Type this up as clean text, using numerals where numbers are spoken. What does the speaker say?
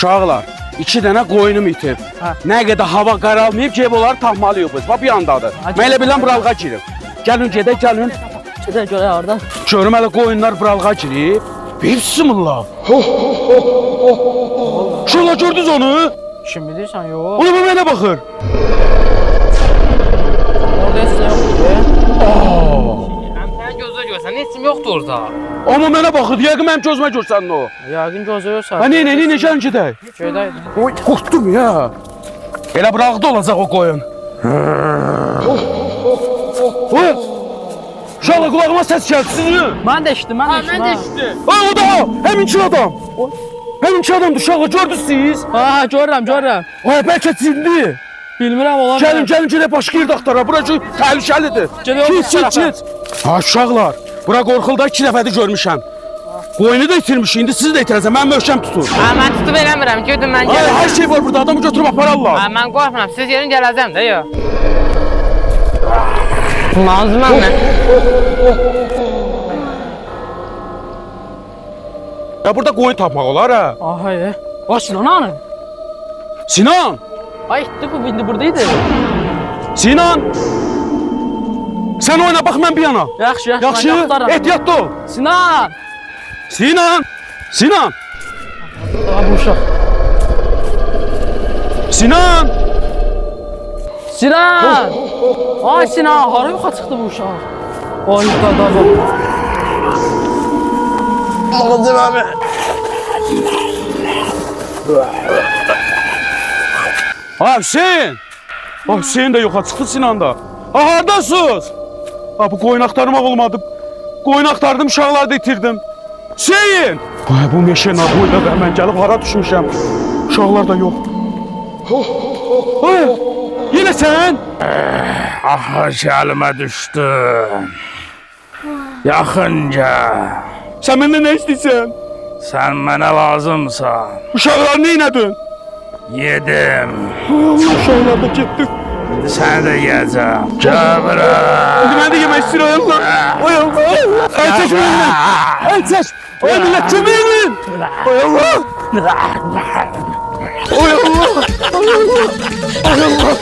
Uşaqlar, 2 dənə qoyunum itib. Nə qədər hava qaralmayıb, gəlib onları tapmalıyıq biz. Bax, bir yandadır. Mən elə bilən buralığa girib. Gəlin, gedək, gəlin. Gedək görək oradan. Görüm hələ qoyunlar buralığa girib. Bismillah. Uşaqlar, gördünüz onu? Kim bilirsən, yox. Ona bu mənə baxır. Orada heç nə yoxdur. Sən gözlə görsən, heç kim yoxdur orada. Amma mənə baxır, yəqin mənim gözümə görsən o. Yəqin gözləyirsən. Ha, nə, gəlin gedək. Gedək. Oy, qorxdum ya. Elə buralıqda olacaq o qoyun. Oy! Uşaqlar, qulağıma səs gəldi, sizin. Mən də eşitdim, mən də eşitdim. Ay, o da o, həminki adam. Həminki adamdır, uşaqlar, gördünüz siz? Ha, görürəm. Ay, bəlkə cindi. Bilmirəm, olar. Gəlin, gedək başqa yerdə axtaraq. Bura təhlükəlidir. Keç. Ha, uşaqlar, bura qorxulda 2 dəfədir görmüşəm. Qoyunu da itirmiş, indi sizi də itirəcəm, mən möhkəm tutun. Mən tutub eləmirəm, gördüm mən Ay, gələcəm. hər şey var burada, adamı götürüb apararlar. Mən qorxmuram, siz yerin gələcəm də, yox. Lazımam mən. Ya burada qoyun tapmaq olar ha. Aha, o Sinan hanı? Sinan! Ay, itdi bu, indi buradaydı. Sinan! Sən oyna, bax mən bir yana. Yaxşı, Yaxşı, ehtiyatlı ol. Sinan! Sinan! Daha bu uşaq. Sinan! Sinan! Ay Sinan, hara yoxa çıxdı bu uşaq? Ay qadağım. Ağzım abi. Ha, Hüseyin! Ha, Hüseyin de yoxa çıxdı, Sinan da. Ha, haradasınız? Ha, bu qoyun axtarmaq olmadı. Qoyun axtardım, uşaqları da itirdim. Hüseyin! Ay, bu meşə nə boyda da mən gəlib hara düşmüşəm. Uşaqlar da yox. Ay, yenə sən? Aha, gəlmə düşdün. Yaxınca. Sən məndən nə istəyirsən? Sən mənə lazımsan. Uşaqları neynədin? Yedim. Ay Allah, uşaqlar da getdi. İndi səni də yiyəcəm. Gəbirə. İndi mən də yemək istəyirəm. Ay Allah! Ay çək mənimlə! Ay çək! Ay millət, kömək edin! Ay Allah! Ay Allah! Ay Allah! Ay Allah!